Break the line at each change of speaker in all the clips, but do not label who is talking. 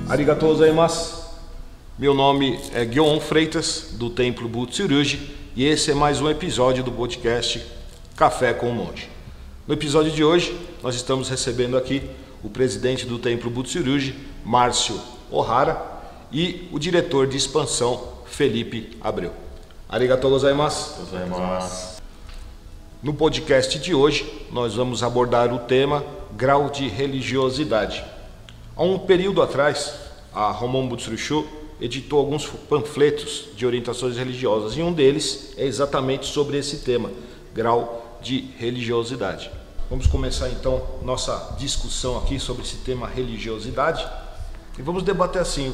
Arigatou gozaimasu. Meu nome é Guion Freitas, do Templo Butsurugi, e esse é mais um episódio do podcast Café com o Monge. No episódio de hoje, nós estamos recebendo aqui o presidente do Templo Butsurugi, Márcio Ohara, e o diretor de expansão, Felipe Abreu. Arigatou gozaimasu. No podcast de hoje, nós vamos abordar o tema grau de religiosidade. Há um período atrás, a Homon Butsurugi editou alguns panfletos de orientações religiosas e um deles é exatamente sobre esse tema, grau de religiosidade. Vamos começar então nossa discussão aqui sobre esse tema religiosidade e vamos debater assim,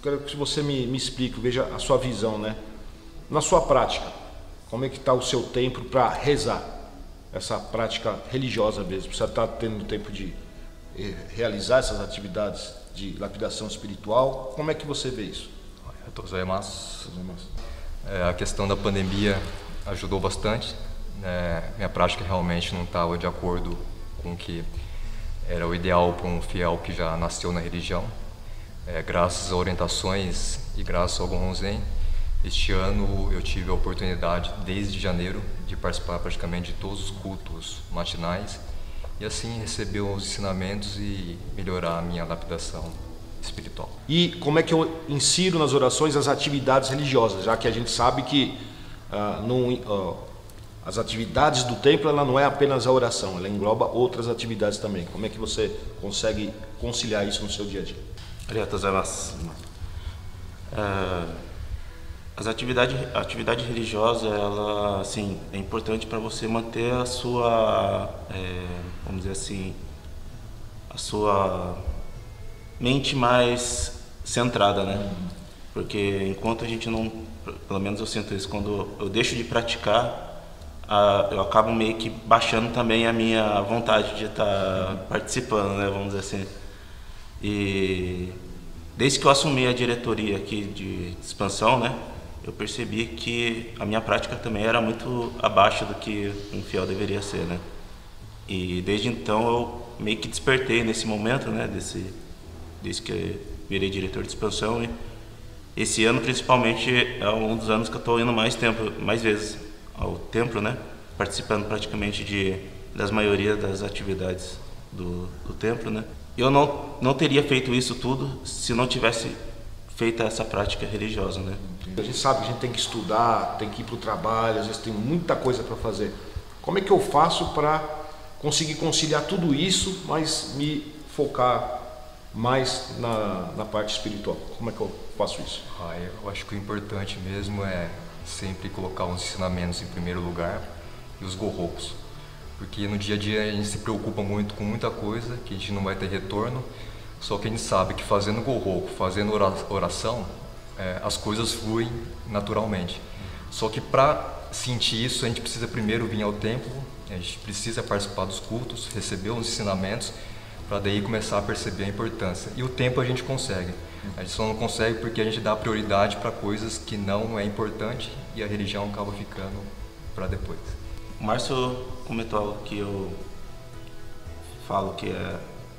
quero que você me explique, veja a sua visão, né? Na sua prática, como é que está o seu tempo para rezar? Essa prática religiosa mesmo, você está tendo tempo de realizar essas atividades de lapidação espiritual? Como é que você vê isso?
A questão da pandemia ajudou bastante. Minha prática realmente não estava de acordo com o que era o ideal para um fiel que já nasceu na religião. Graças a orientações e graças ao Gohon Zen, este ano eu tive a oportunidade, desde janeiro, de participar praticamente de todos os cultos matinais e assim receber os ensinamentos e melhorar a minha lapidação espiritual.
E como é que eu insiro nas orações as atividades religiosas, já que a gente sabe que as atividades do templo ela não é apenas a oração, ela engloba outras atividades também. Como é que você consegue conciliar isso no seu dia a dia?
Arigatou gozaimasu. A atividade religiosa, ela, assim, é importante para você manter a sua, vamos dizer assim, a sua mente mais centrada, né? Porque enquanto a gente não, pelo menos eu sinto isso, quando eu deixo de praticar, eu acabo meio que baixando também a minha vontade de estar participando, né? Vamos dizer assim. E desde que eu assumi a diretoria aqui de expansão, né? Eu percebi que a minha prática também era muito abaixo do que um fiel deveria ser, né? E desde então eu meio que despertei nesse momento, né? Desde que eu virei diretor de expansão, e esse ano principalmente é um dos anos que eu estou indo mais vezes ao templo, né? Participando praticamente das maioria das atividades do templo, né? Eu não teria feito isso tudo se não tivesse feita essa prática religiosa, né?
A gente sabe que a gente tem que estudar, tem que ir para o trabalho, às vezes tem muita coisa para fazer. Como é que eu faço para conseguir conciliar tudo isso, mas me focar mais na parte espiritual? Como é que eu faço isso?
Eu acho que o importante mesmo é sempre colocar os ensinamentos em primeiro lugar e os gorrocos. Porque no dia a dia a gente se preocupa muito com muita coisa, que a gente não vai ter retorno, só que a gente sabe que fazendo gorroco, fazendo oração, as coisas fluem naturalmente. Só que para sentir isso, a gente precisa primeiro vir ao templo, a gente precisa participar dos cultos, receber os ensinamentos, para daí começar a perceber a importância. E o tempo a gente consegue. A gente só não consegue porque a gente dá prioridade para coisas que não é importante e a religião acaba ficando para depois.
O Márcio comentou algo que eu falo que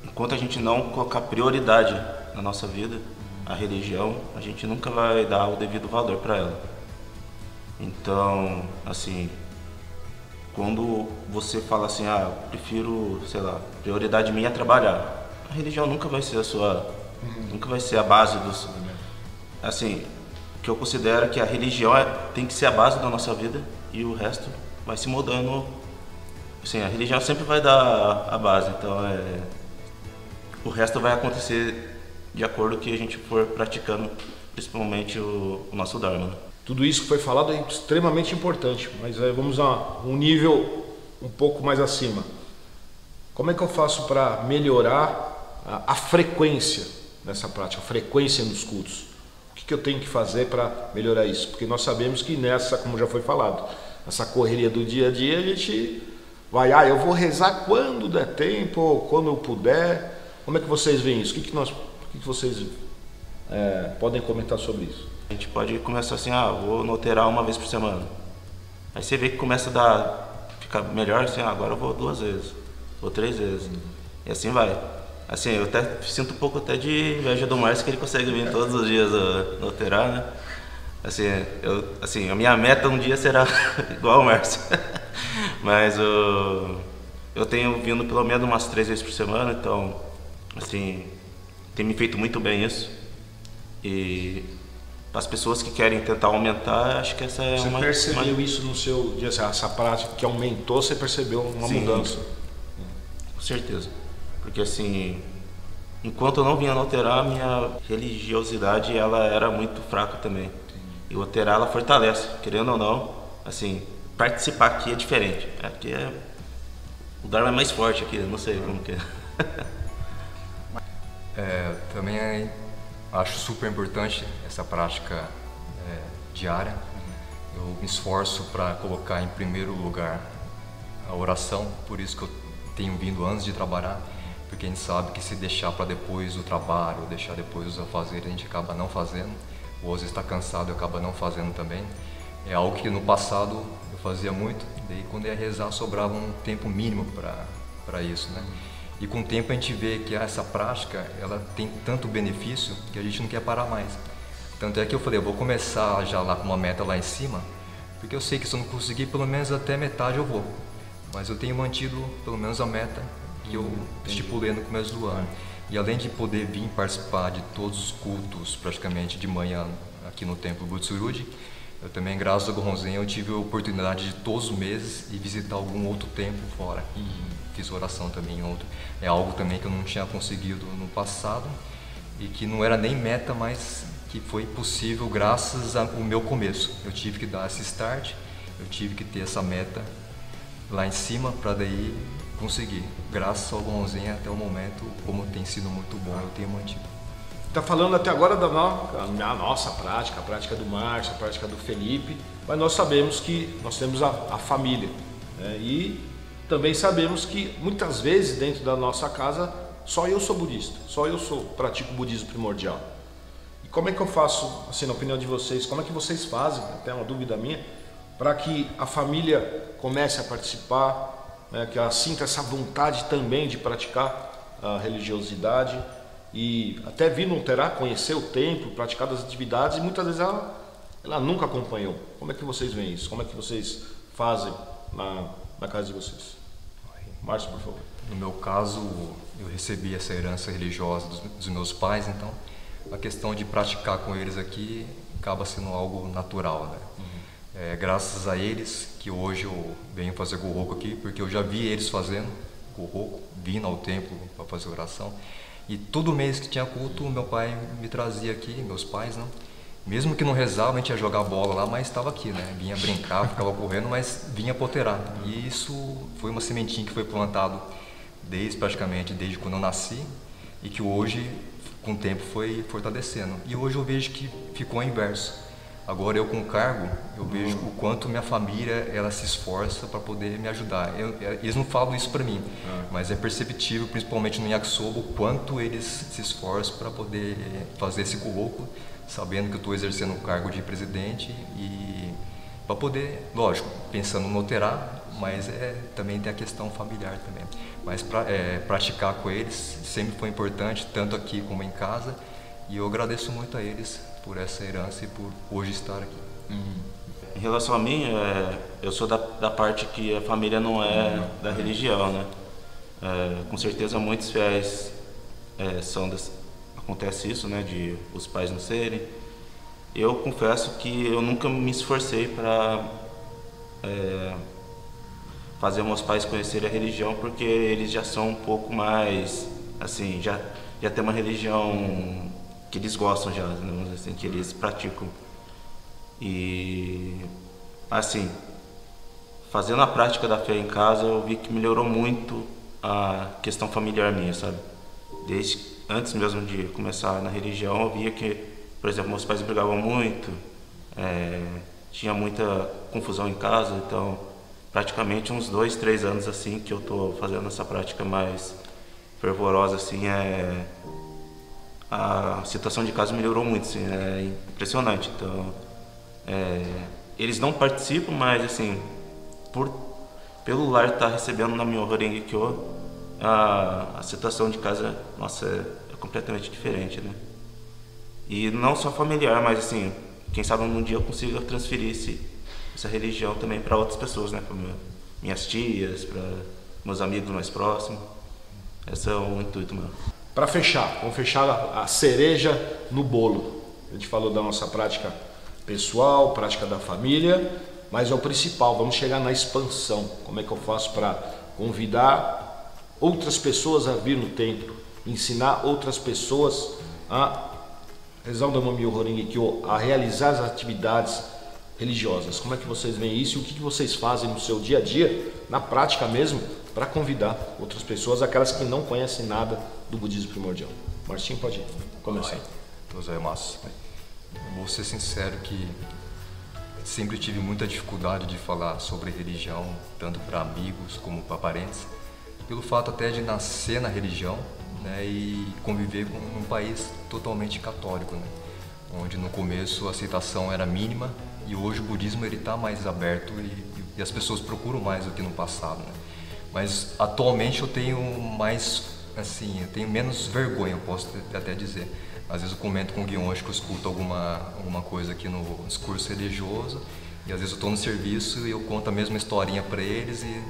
enquanto a gente não colocar prioridade na nossa vida, a religião, a gente nunca vai dar o devido valor para ela. Então, assim, quando você fala assim, eu prefiro, sei lá, prioridade minha é trabalhar, a religião nunca vai ser nunca vai ser a base dos... Assim, o que eu considero que a religião tem que ser a base da nossa vida e o resto vai se mudando. Assim, a religião sempre vai dar a base, então o resto vai acontecer de acordo com o que a gente for praticando, principalmente o nosso Dharma.
Tudo isso que foi falado é extremamente importante, mas vamos a um nível um pouco mais acima. Como é que eu faço para melhorar a frequência nessa prática, a frequência nos cultos? O que eu tenho que fazer para melhorar isso? Porque nós sabemos que nessa, como já foi falado, essa correria do dia a dia, a gente vai, eu vou rezar quando der tempo, quando eu puder. Como é que vocês veem isso? O que vocês podem comentar sobre isso?
A gente pode começar assim, vou noterar uma vez por semana. Aí você vê que começa ficar melhor assim, agora eu vou 2 vezes, ou 3 vezes. E assim vai. Assim, eu até sinto um pouco até de inveja do Márcio, que ele consegue vir todos os dias no Oterá, né? Assim, a minha meta um dia será igual ao Márcio. Mas eu tenho vindo pelo menos umas 3 vezes por semana, então, assim, tem me feito muito bem isso. E as pessoas que querem tentar aumentar, acho que essa é
Você
uma...
percebeu isso no seu dia, essa prática que aumentou, você percebeu uma
Sim,
mudança?
com certeza. Porque assim, enquanto eu não vinha no Oterá, minha religiosidade ela era muito fraca também. E o Oterá ela fortalece, querendo ou não, assim, participar aqui é diferente. Aqui o Dharma é mais forte aqui, eu não sei como que é.
Também acho super importante essa prática diária. Eu me esforço para colocar em primeiro lugar a oração, por isso que eu tenho vindo antes de trabalhar, porque a gente sabe que se deixar para depois o trabalho, ou deixar depois os afazeres, a gente acaba não fazendo, ou às vezes está cansado e acaba não fazendo também. É algo que no passado eu fazia muito, daí quando ia rezar sobrava um tempo mínimo para isso, né? E com o tempo a gente vê que essa prática, ela tem tanto benefício que a gente não quer parar mais. Tanto é que eu falei, eu vou começar já lá com uma meta lá em cima, porque eu sei que se eu não conseguir pelo menos até metade eu vou. Mas eu tenho mantido pelo menos a meta que eu estipulei no começo do ano. E além de poder vir participar de todos os cultos praticamente de manhã aqui no Templo Butsurugi, eu também, graças ao Goronzen, eu tive a oportunidade de todos os meses ir visitar algum outro templo fora. E fiz oração também em outro. É algo também que eu não tinha conseguido no passado e que não era nem meta, mas que foi possível graças ao meu começo. Eu tive que dar esse start, eu tive que ter essa meta lá em cima para daí conseguir. Graças ao Goronzen até o momento, como tem sido muito bom, eu tenho mantido.
Está falando até agora da nossa prática, a prática do Márcio, a prática do Felipe, mas nós sabemos que nós temos a família, né? E também sabemos que muitas vezes dentro da nossa casa só eu sou budista, pratico o budismo primordial. E como é que eu faço, assim, na opinião de vocês, como é que vocês fazem, até uma dúvida minha, para que a família comece a participar, né, que ela sinta essa vontade também de praticar a religiosidade e até vir no Oterá, conhecer o templo, praticar as atividades, e muitas vezes ela nunca acompanhou. Como é que vocês veem isso? Como é que vocês fazem na casa de vocês? Márcio, por favor.
No meu caso, eu recebi essa herança religiosa dos meus pais, então a questão de praticar com eles aqui acaba sendo algo natural, né? Graças a eles que hoje eu venho fazer Gohoku aqui, porque eu já vi eles fazendo Gohoku, vindo ao templo para fazer oração. E todo mês que tinha culto, meu pai me trazia aqui, meus pais, né? Mesmo que não rezava, a gente ia jogar bola lá, mas estava aqui, né? Vinha brincar, ficava correndo, mas vinha poterar. E isso foi uma sementinha que foi plantado praticamente desde quando eu nasci e que hoje, com o tempo, foi fortalecendo. E hoje eu vejo que ficou ao inverso. Agora eu com o cargo, eu vejo o quanto minha família ela se esforça para poder me ajudar. Eles não falam isso para mim, mas é perceptível, principalmente no Yakisoba, o quanto eles se esforçam para poder fazer esse Gohoku, sabendo que eu estou exercendo o cargo de presidente e para poder, lógico, pensando no Oterá, mas também tem a questão familiar também. Mas praticar com eles sempre foi importante, tanto aqui como em casa, e eu agradeço muito a eles por essa herança e por hoje estar aqui.
Em relação a mim, eu sou da parte que a família não é da religião, né? Com certeza muitos fiéis acontece isso, né? De os pais não serem. Eu confesso que eu nunca me esforcei para fazer meus pais conhecerem a religião, porque eles já são um pouco mais, assim, já tem uma religião que eles gostam já, né, assim, que eles praticam. E assim, fazendo a prática da fé em casa, eu vi que melhorou muito a questão familiar minha, sabe? Desde antes mesmo de começar na religião, eu via que, por exemplo, meus pais brigavam muito, tinha muita confusão em casa, então praticamente uns 2, 3 anos assim que eu tô fazendo essa prática mais fervorosa, assim, a situação de casa melhorou muito, assim, é impressionante. Então, eles não participam, mas assim, pelo lar estar recebendo na minha Horenge Kyo, a situação de casa, nossa, é completamente diferente, né? E não só familiar, mas assim, quem sabe um dia eu consiga transferir essa religião também para outras pessoas, né? Para minhas tias, para meus amigos mais próximos. Esse é o intuito meu.
Para fechar, vamos fechar a cereja no bolo. A gente falou da nossa prática pessoal, prática da família, mas é o principal, vamos chegar na expansão. Como é que eu faço para convidar outras pessoas a vir no templo, ensinar outras pessoas a a realizar as atividades religiosas? Como é que vocês veem isso e o que vocês fazem no seu dia a dia, na prática mesmo, para convidar outras pessoas, aquelas que não conhecem nada do budismo primordial? Martinho, pode começar.
Vou ser sincero que sempre tive muita dificuldade de falar sobre religião, tanto para amigos como para parentes, pelo fato até de nascer na religião, né, e conviver com um país totalmente católico, né, onde no começo a aceitação era mínima e hoje o budismo ele está mais aberto e as pessoas procuram mais do que no passado, né. Mas atualmente eu tenho eu tenho menos vergonha, eu posso até dizer. Às vezes eu comento com o Guionche que eu escuto alguma coisa aqui no discurso religioso e às vezes eu estou no serviço e eu conto a mesma historinha para eles e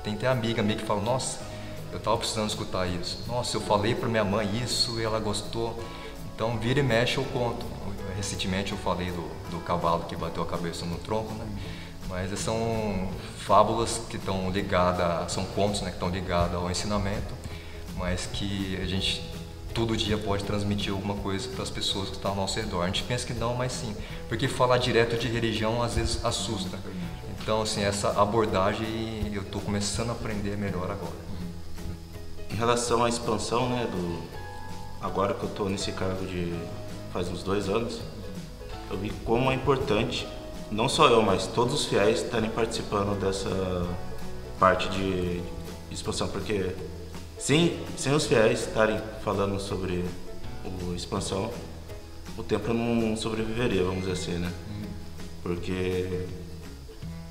tem até amiga minha que fala, nossa, eu estava precisando escutar isso. Nossa, eu falei para minha mãe isso e ela gostou. Então, vira e mexe eu conto. Recentemente eu falei do cavalo que bateu a cabeça no tronco, né? Mas são fábulas que estão ligadas, são contos, né, que estão ligados ao ensinamento, mas que a gente todo dia pode transmitir alguma coisa para as pessoas que estão ao nosso redor. A gente pensa que não, mas sim, porque falar direto de religião às vezes assusta. Então, assim, essa abordagem eu estou começando a aprender melhor agora.
Em relação à expansão, né, agora que eu estou nesse cargo faz uns 2 anos, eu vi como é importante, não só eu, mas todos os fiéis estarem participando dessa parte de expansão, porque sem os fiéis estarem falando sobre expansão, o templo não sobreviveria, vamos dizer assim, né? Porque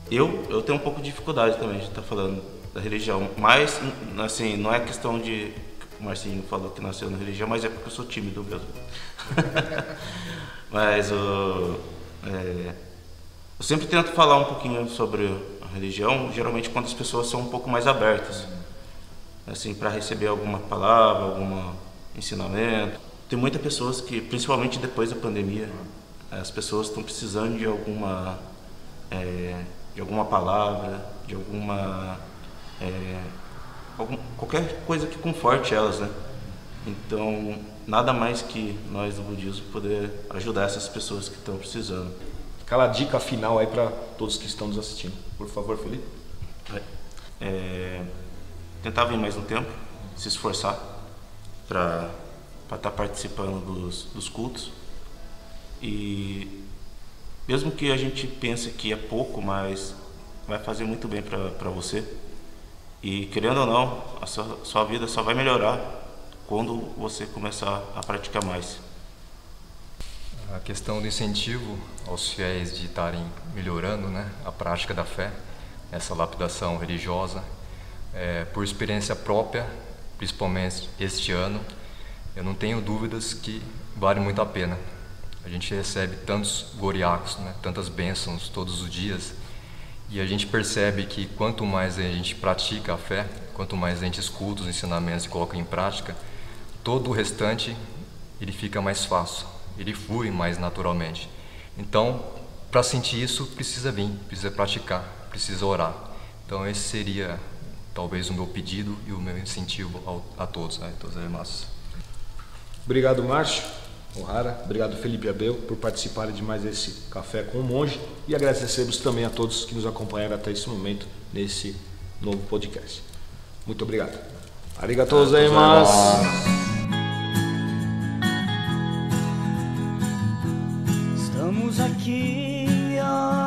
eu tenho um pouco de dificuldade também de estar falando da religião, mas assim, não é questão de... O Marcinho falou que nasceu na religião, mas é porque eu sou tímido mesmo. Mas eu sempre tento falar um pouquinho sobre a religião, geralmente quando as pessoas são um pouco mais abertas, assim, para receber alguma palavra, algum ensinamento. Tem muitas pessoas que, principalmente depois da pandemia, as pessoas estão precisando de alguma palavra, de qualquer coisa que conforte elas, né? Então, nada mais que nós do budismo poder ajudar essas pessoas que estão precisando.
Aquela dica final aí para todos que estão nos assistindo. Por favor, Felipe.
Tentar vir mais um tempo, se esforçar para estar participando dos cultos. E mesmo que a gente pense que é pouco, mas vai fazer muito bem para você. E querendo ou não, a sua vida só vai melhorar quando você começar a praticar mais.
A questão do incentivo aos fiéis de estarem melhorando, né, a prática da fé, essa lapidação religiosa, por experiência própria, principalmente este ano, eu não tenho dúvidas que vale muito a pena. A gente recebe tantos goriacos, né, tantas bênçãos todos os dias, e a gente percebe que quanto mais a gente pratica a fé, quanto mais a gente escuta os ensinamentos e coloca em prática, todo o restante ele fica mais fácil, ele flui mais naturalmente. Então, para sentir isso, precisa vir, precisa praticar, precisa orar. Então esse seria talvez o meu pedido e o meu incentivo a todos.
Obrigado, Márcio Ohara, obrigado, Felipe Abel, por participarem de mais esse Café com o Monge, e agradecemos também a todos que nos acompanharam até esse momento nesse novo podcast. Muito obrigado. Arigatou gozaimasu.
Estamos aqui, ó.